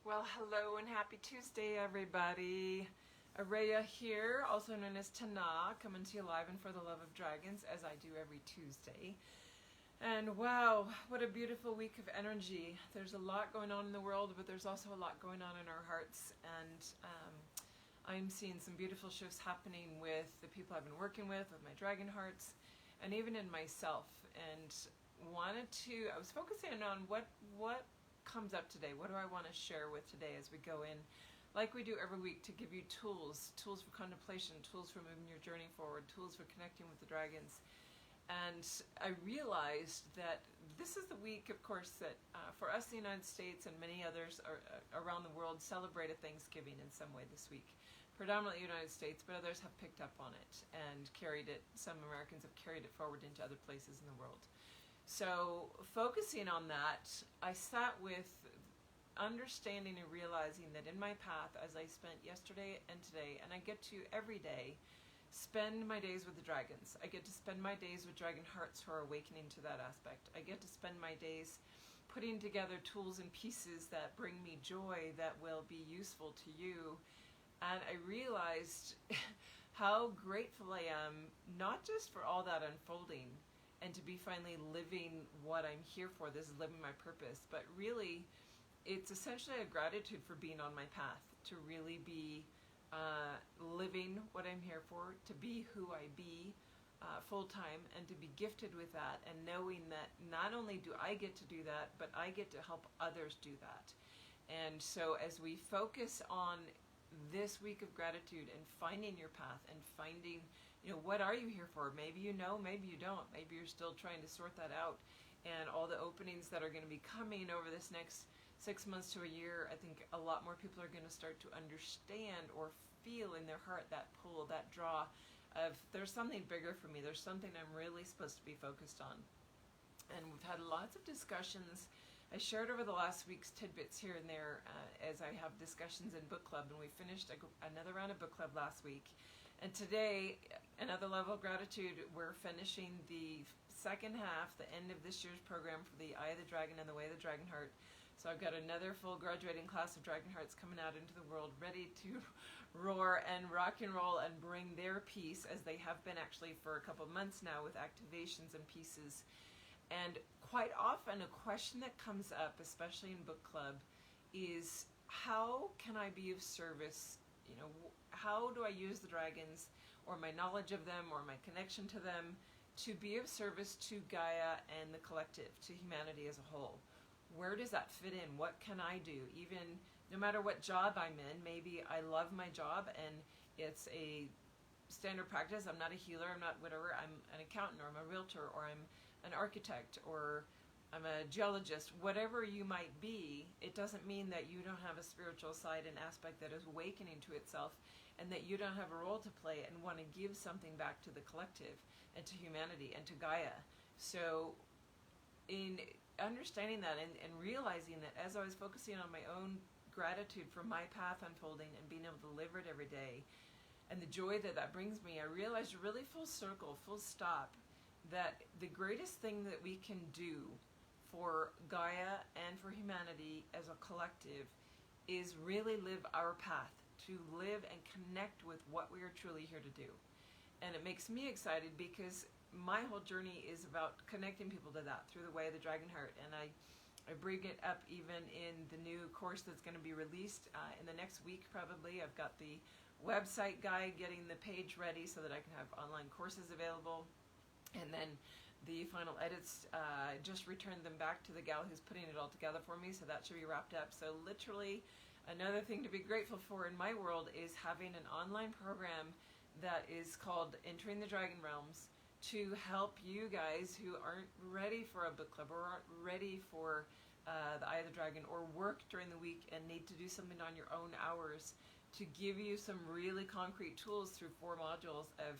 Well, hello and happy Tuesday, everybody. Araya here, also known as Tana, coming to you live and for the love of dragons, as I do every Tuesday. And wow, what a beautiful week of energy. There's a lot going on in the world, but there's also a lot going on in our hearts. And I'm seeing some beautiful shifts happening with the people I've been working with my dragon hearts, and even in myself. And I was focusing on what comes up today. What do I want to share with today as we go in, like we do every week, to give you tools for contemplation, tools for moving your journey forward, tools for connecting with the dragons. And I realized that this is the week, of course, that for us in the United States and many others around the world celebrated Thanksgiving in some way this week. Predominantly the United States, but others have picked up on it and carried it. Some Americans have carried it forward into other places in the world. So focusing on that, I sat with understanding and realizing that in my path, as I spent yesterday and today, and I get to every day spend my days with the dragons. I get to spend my days with dragon hearts who are awakening to that aspect. I get to spend my days putting together tools and pieces that bring me joy, that will be useful to you. And I realized how grateful I am, not just for all that unfolding, and to be finally living what I'm here for. This is living my purpose, but really it's essentially a gratitude for being on my path, to really be living what I'm here for, to be who I be full-time, and to be gifted with that, and knowing that not only do I get to do that, but I get to help others do that. And so as we focus on this week of gratitude and finding your path and finding, what are you here for? Maybe you know, maybe you don't. Maybe you're still trying to sort that out. And all the openings that are going to be coming over this next 6 months to a year, I think a lot more people are going to start to understand or feel in their heart that pull, that draw of there's something bigger for me. There's something I'm really supposed to be focused on. And we've had lots of discussions. I shared over the last week's tidbits here and there as I have discussions in book club, and we finished another round of book club last week. And today, another level of gratitude, we're finishing the second half, the end of this year's program for the Eye of the Dragon and the Way of the Dragon Heart. So I've got another full graduating class of Dragon Hearts coming out into the world, ready to roar and rock and roll and bring their piece, as they have been actually for a couple of months now, with activations and pieces. And quite often a question that comes up, especially in book club, is how can I be of service? How do I use the dragons, or my knowledge of them, or my connection to them, to be of service to Gaia and the collective, to humanity as a whole? Where does that fit in? What can I do? Even no matter what job I'm in, maybe I love my job and it's a standard practice. I'm not a healer, I'm not whatever, I'm an accountant, or I'm a realtor, or I'm an architect, or I'm a geologist. Whatever you might be, it doesn't mean that you don't have a spiritual side and aspect that is awakening to itself, and that you don't have a role to play and want to give something back to the collective and to humanity and to Gaia. So in understanding that and realizing that, as I was focusing on my own gratitude for my path unfolding and being able to deliver it every day, and the joy that that brings me, I realized really full circle, full stop, that the greatest thing that we can do for Gaia and for humanity as a collective is really live our path, to live and connect with what we are truly here to do. And it makes me excited because my whole journey is about connecting people to that through the Way of the Dragon Heart. And I bring it up even in the new course that's going to be released in the next week probably. I've got the website guide, getting the page ready so that I can have online courses available. And then the final edits, just returned them back to the gal who's putting it all together for me, so that should be wrapped up. So literally, another thing to be grateful for in my world is having an online program that is called Entering the Dragon Realms, to help you guys who aren't ready for a book club, or aren't ready for the Eye of the Dragon, or work during the week and need to do something on your own hours, to give you some really concrete tools through 4 modules of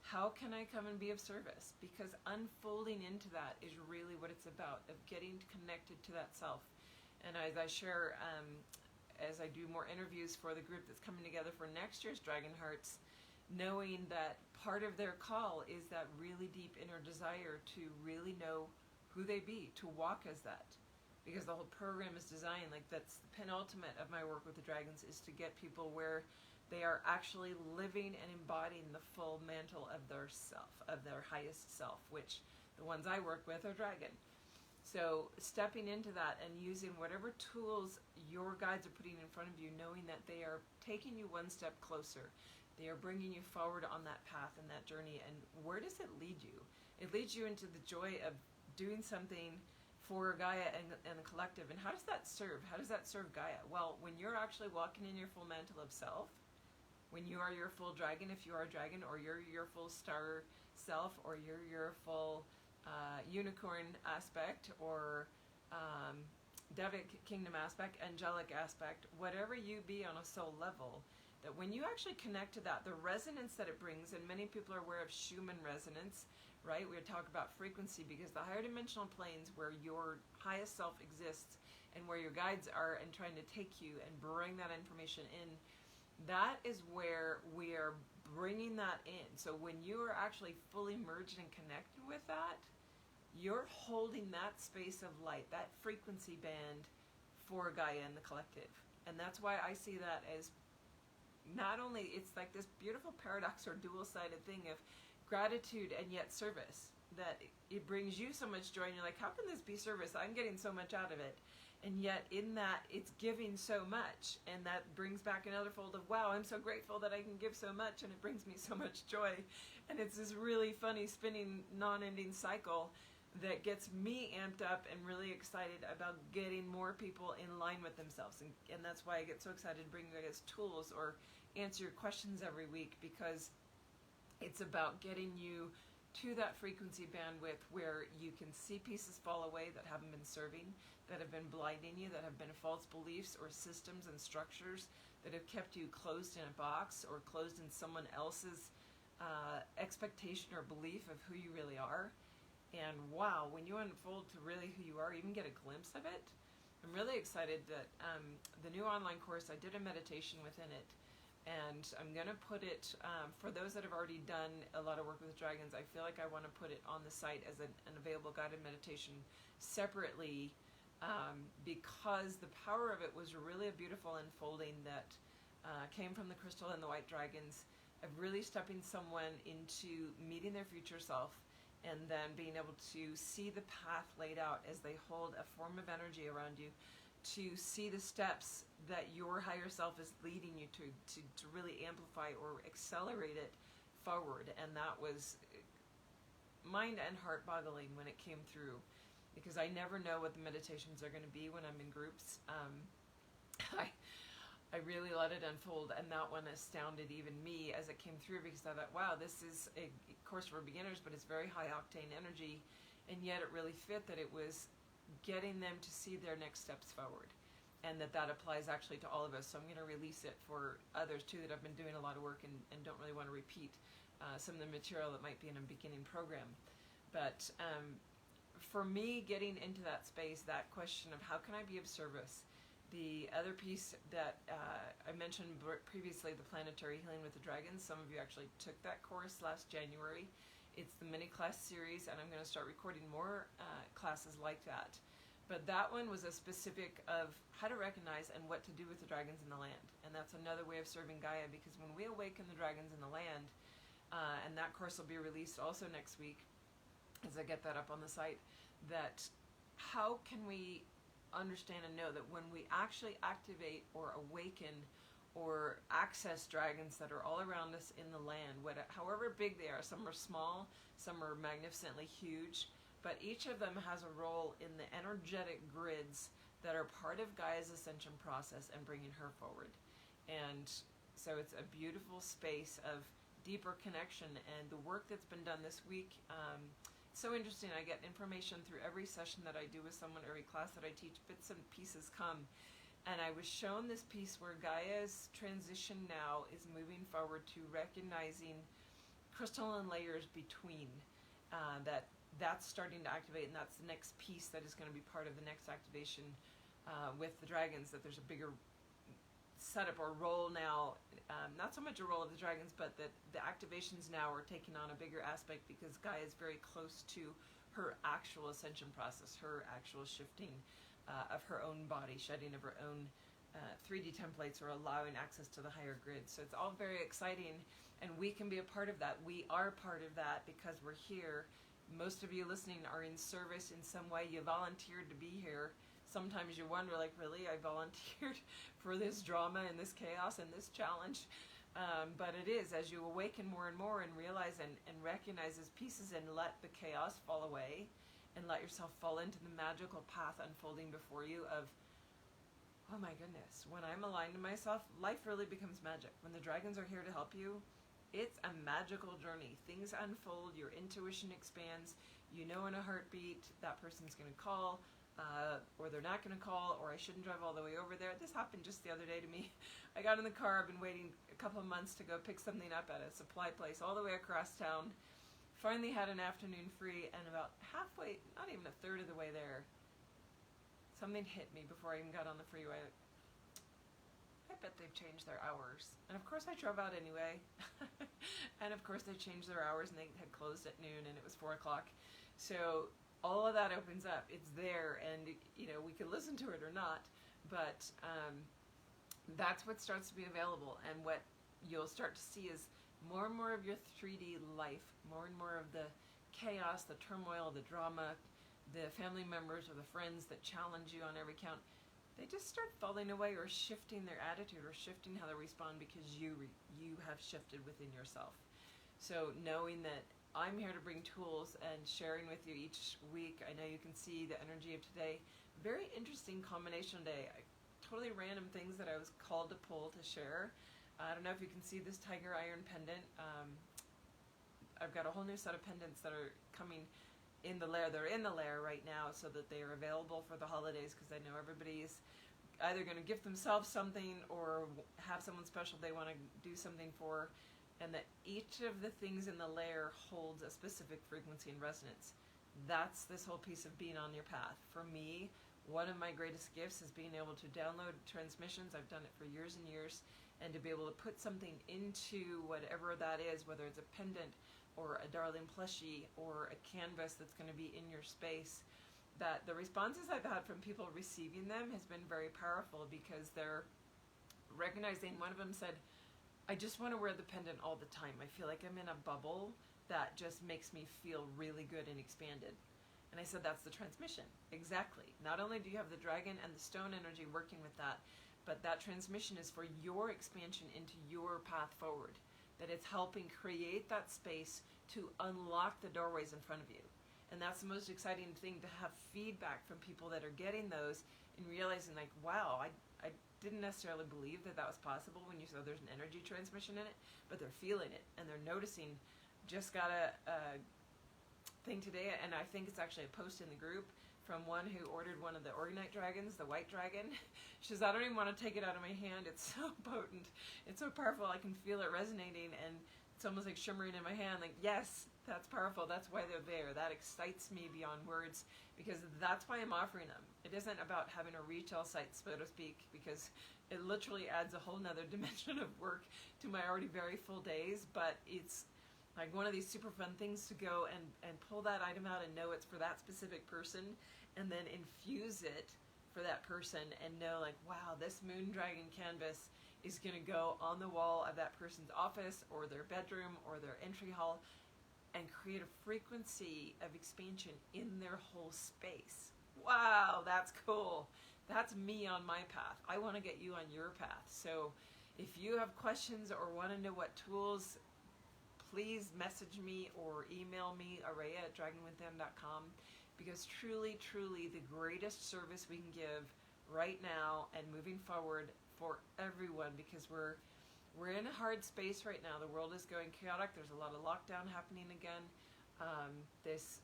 how can I come and be of service? Because unfolding into that is really what it's about, of getting connected to that self. And as I share, as I do more interviews for the group that's coming together for next year's Dragon Hearts, knowing that part of their call is that really deep inner desire to really know who they be, to walk as that. because the whole program is designed, like that's the penultimate of my work with the dragons, is to get people where they are actually living and embodying the full mantle of their self, of their highest self, which the ones I work with are dragon. So stepping into that and using whatever tools your guides are putting in front of you, knowing that they are taking you one step closer. They are bringing you forward on that path and that journey. And where does it lead you? It leads you into the joy of doing something for Gaia and the collective. And how does that serve? How does that serve Gaia? Well, when you're actually walking in your full mantle of self, when you are your full dragon, if you are a dragon, or you're your full star self, or you're your full unicorn aspect, or Devic kingdom aspect, angelic aspect, whatever you be on a soul level, that when you actually connect to that, the resonance that it brings, and many people are aware of Schumann resonance, right? We talk about frequency, because the higher dimensional planes where your highest self exists and where your guides are and trying to take you and bring that information in, that is where we are bringing that in. So when you are actually fully merged and connected with that, you're holding that space of light, that frequency band for Gaia and the collective. And that's why I see that as not only, it's like this beautiful paradox or dual-sided thing of gratitude and yet service, that it brings you so much joy, and you're like, how can this be service? I'm getting so much out of it. And yet in that, it's giving so much. And that brings back another fold of, wow, I'm so grateful that I can give so much, and it brings me so much joy. And it's this really funny, spinning, non-ending cycle that gets me amped up and really excited about getting more people in line with themselves. And that's why I get so excited to bring you guys tools or answer your questions every week, because it's about getting you to that frequency bandwidth where you can see pieces fall away that haven't been serving, that have been blinding you, that have been false beliefs or systems and structures that have kept you closed in a box or closed in someone else's expectation or belief of who you really are. And wow, when you unfold to really who you are, even get a glimpse of it, I'm really excited that the new online course, I did a meditation within it. And I'm going to put it, for those that have already done a lot of work with dragons, I feel like I want to put it on the site as an available guided meditation separately, because the power of it was really a beautiful unfolding that came from the crystal and the white dragons, of really stepping someone into meeting their future self, and then being able to see the path laid out as they hold a form of energy around you, to see the steps that your higher self is leading you to really amplify or accelerate it forward. And that was mind and heart boggling when it came through, because I never know what the meditations are going to be when I'm in groups. I really let it unfold, and that one astounded even me as it came through, because I thought, wow, this is a course for beginners, but it's very high octane energy, and yet it really fit that it was getting them to see their next steps forward, and that applies actually to all of us. So I'm going to release it for others too that have been doing a lot of work and don't really want to repeat some of the material that might be in a beginning program. But for me, getting into that space, that question of how can I be of service, the other piece that I mentioned previously, the planetary healing with the dragons, some of you actually took that course last January. It's the mini class series, and I'm going to start recording more classes like that. But that one was a specific of how to recognize and what to do with the dragons in the land. And that's another way of serving Gaia, because when we awaken the dragons in the land, and that course will be released also next week, as I get that up on the site, that how can we understand and know that when we actually activate or awaken or access dragons that are all around us in the land, however big they are, some are small, some are magnificently huge, but each of them has a role in the energetic grids that are part of Gaia's ascension process and bringing her forward. And so it's a beautiful space of deeper connection, and the work that's been done this week, so interesting. I get information through every session that I do with someone, every class that I teach, bits and pieces come. And I was shown this piece where Gaia's transition now is moving forward to recognizing crystalline layers between, that's starting to activate, and that's the next piece that is going to be part of the next activation with the dragons, that there's a bigger setup or role now, not so much a role of the dragons, but that the activations now are taking on a bigger aspect, because Gaia is very close to her actual ascension process, her actual shifting of her own body, shedding of her own 3D templates, or allowing access to the higher grid. So it's all very exciting, and we can be a part of that. We are part of that because we're here. Most of you listening are in service in some way. You volunteered to be here. Sometimes you wonder, like, really, I volunteered for this drama and this chaos and this challenge. But it is, as you awaken more and more and realize and recognize these pieces and let the chaos fall away and let yourself fall into the magical path unfolding before you of, oh my goodness, when I'm aligned to myself, life really becomes magic. When the dragons are here to help you, it's a magical journey. Things unfold, your intuition expands, you know in a heartbeat that person's going to call, or they're not going to call, or I shouldn't drive all the way over there. This happened just the other day to me. I got in the car, I've been waiting a couple of months to go pick something up at a supply place all the way across town. Finally had an afternoon free, and about halfway, not even a third of the way there, something hit me before I even got on the freeway. I bet they've changed their hours. And of course I drove out anyway. And of course they changed their hours, and they had closed at noon, and it was 4 o'clock. So all of that opens up. It's there, and you know, we can listen to it or not, but that's what starts to be available. And what you'll start to see is more and more of your 3D life, more and more of the chaos, the turmoil, the drama, the family members or the friends that challenge you on every count, they just start falling away or shifting their attitude or shifting how they respond because you have shifted within yourself. So knowing that I'm here to bring tools and sharing with you each week. I know you can see the energy of today. Very interesting combination day. Totally random things that I was called to pull to share. I don't know if you can see this tiger iron pendant. I've got a whole new set of pendants that are coming in the lair. They're in the lair right now so that they are available for the holidays, because I know everybody's either going to gift themselves something or have someone special they want to do something for, and that each of the things in the lair holds a specific frequency and resonance. That's this whole piece of being on your path. For me, one of my greatest gifts is being able to download transmissions. I've done it for years and years, and to be able to put something into whatever that is, whether it's a pendant or a darling plushie or a canvas that's going to be in your space, that the responses I've had from people receiving them has been very powerful, because they're recognizing. One of them said, I just want to wear the pendant all the time. I feel like I'm in a bubble that just makes me feel really good and expanded. And I said, that's the transmission. Exactly. Not only do you have the dragon and the stone energy working with that, but that transmission is for your expansion into your path forward. That it's helping create that space to unlock the doorways in front of you. And that's the most exciting thing, to have feedback from people that are getting those and realizing, like, wow, I didn't necessarily believe that was possible when you said there's an energy transmission in it, but they're feeling it and they're noticing. Just got a thing today, and I think it's actually a post in the group from one who ordered one of the Organite dragons, the white dragon. She says, I don't even want to take it out of my hand. It's so potent. It's so powerful. I can feel it resonating, and it's almost like shimmering in my hand. Like, yes, that's powerful. That's why they're there. That excites me beyond words, because that's why I'm offering them. It isn't about having a retail site, so to speak, because it literally adds a whole nother dimension of work to my already very full days, but it's like one of these super fun things to go and pull that item out and know it's for that specific person, and then infuse it for that person and know, like, wow, this moon dragon canvas is going to go on the wall of that person's office or their bedroom or their entry hall and create a frequency of expansion in their whole space. Wow, that's cool. That's me on my path. I want to get you on your path. So if you have questions or want to know what tools, please message me or email me, araya@dragonwiththem.com, because truly, truly the greatest service we can give right now and moving forward for everyone, because we're in a hard space right now. The world is going chaotic. There's a lot of lockdown happening again. This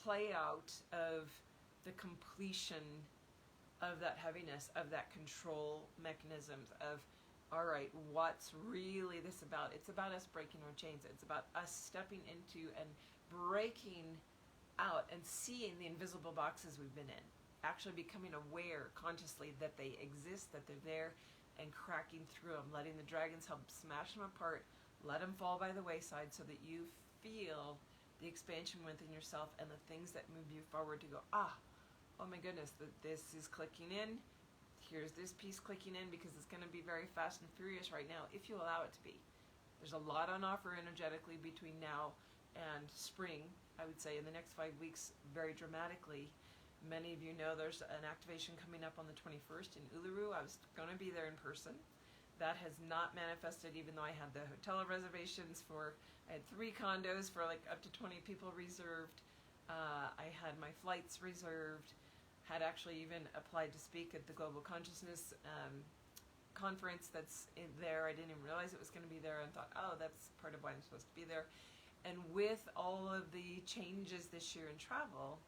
play out of the completion of that heaviness, of that control mechanisms of, all right, what's really this about? It's about us breaking our chains. It's about us stepping into and breaking out and seeing the invisible boxes we've been in, actually becoming aware consciously that they exist, that they're there, and cracking through them, letting the dragons help smash them apart, let them fall by the wayside, so that you feel the expansion within yourself and the things that move you forward to go, oh my goodness, this is clicking in. Here's this piece clicking in, because it's going to be very fast and furious right now if you allow it to be. There's a lot on offer energetically between now and spring, I would say, in the next 5 weeks, very dramatically. Many of you know there's an activation coming up on the 21st in Uluru. I was going to be there in person. That has not manifested, even though I had the hotel reservations I had 3 condos for like up to 20 people reserved. I had my flights reserved, had actually even applied to speak at the Global Consciousness conference that's in there. I didn't even realize it was going to be there, and thought, oh, that's part of why I'm supposed to be there. And with all of the changes this year in travel,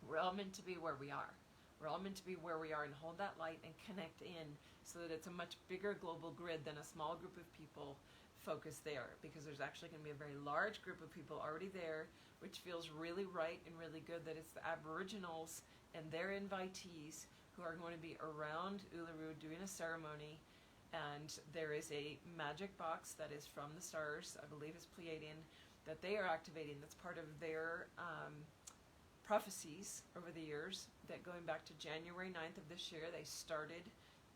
we're all meant to be where we are. We're all meant to be where we are and hold that light and connect in, so that it's a much bigger global grid than a small group of people focused there, because there's actually going to be a very large group of people already there, which feels really right and really good that it's the Aboriginals and their invitees who are going to be around Uluru doing a ceremony. And there is a magic box that is from the stars, I believe it's Pleiadian, that they are activating. That's part of their prophecies over the years, that going back to January 9th of this year, they started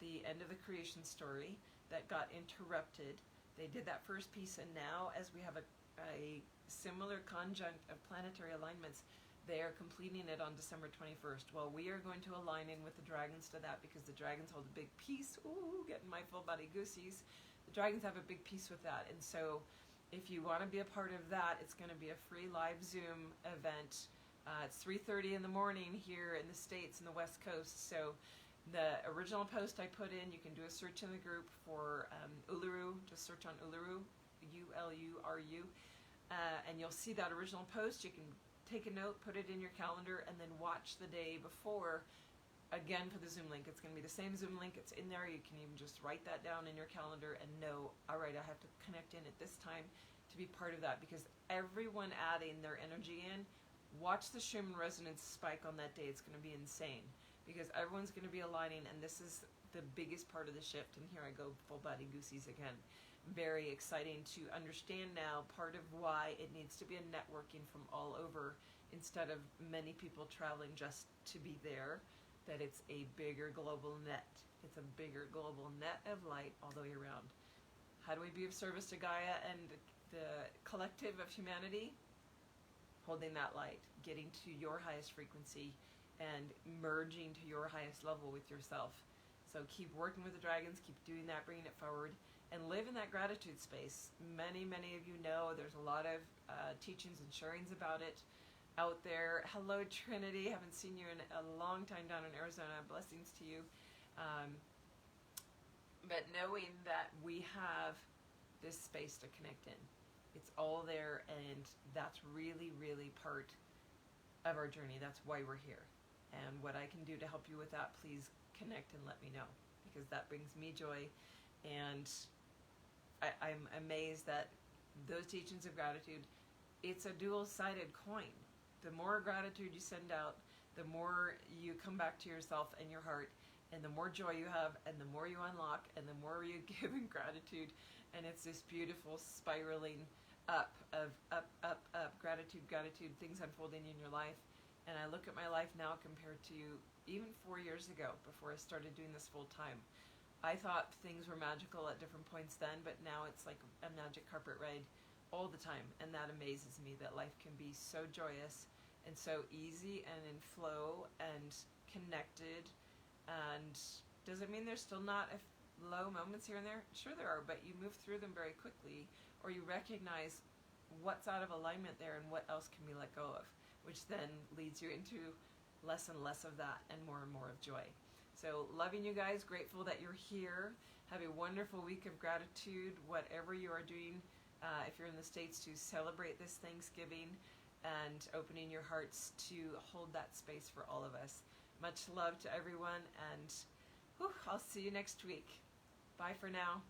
the end of the creation story that got interrupted. They did that first piece, and now as we have a similar conjunct of planetary alignments, they are completing it on December 21st. Well, we are going to align in with the dragons to that, because the dragons hold a big piece. Ooh, getting my full body goosies. The dragons have a big piece with that. And so if you want to be a part of that, it's going to be a free live Zoom event. It's 3:30 in the morning here in the States, in the West Coast. So the original post I put in, you can do a search in the group for Uluru. Just search on Uluru, U-L-U-R-U, and you'll see that original post. You can take a note, put it in your calendar, and then watch the day before again for the Zoom link. It's going to be the same Zoom link. It's in there. You can even just write that down in your calendar and know, all right, I have to connect in at this time to be part of that, because everyone adding their energy in, watch the Schumann resonance spike on that day. It's going to be insane, because everyone's going to be aligning, and this is the biggest part of the shift. And here I go, full body goosies again. Very exciting to understand now part of why it needs to be a networking from all over, instead of many people traveling just to be there, that it's a bigger global net. It's a bigger global net of light all the way around. How do we be of service to Gaia and the collective of humanity? Holding that light, getting to your highest frequency, and merging to your highest level with yourself. So keep working with the dragons, keep doing that, bringing it forward, and live in that gratitude space. Many of you know there's a lot of teachings and sharings about it out there. Hello, Trinity. Haven't seen you in a long time down in Arizona. Blessings to you. But knowing that we have this space to connect in. It's all there, and that's really, really part of our journey. That's why we're here. And what I can do to help you with that, please connect and let me know, because that brings me joy. And I'm amazed that those teachings of gratitude, it's a dual-sided coin. The more gratitude you send out, the more you come back to yourself and your heart, and the more joy you have, and the more you unlock, and the more you give in gratitude. And it's this beautiful spiraling up, gratitude, things unfolding in your life. And I look at my life now compared to even 4 years ago, before I started doing this full time. I thought things were magical at different points then, but now it's like a magic carpet ride all the time. And that amazes me, that life can be so joyous and so easy and in flow and connected. And does it mean there's still not low moments here and there? Sure there are, but you move through them very quickly, or you recognize what's out of alignment there and what else can we let go of, which then leads you into less and less of that and more of joy. So loving you guys, grateful that you're here. Have a wonderful week of gratitude, whatever you are doing. If you're in the States, to celebrate this Thanksgiving and opening your hearts to hold that space for all of us. Much love to everyone, and I'll see you next week. Bye for now.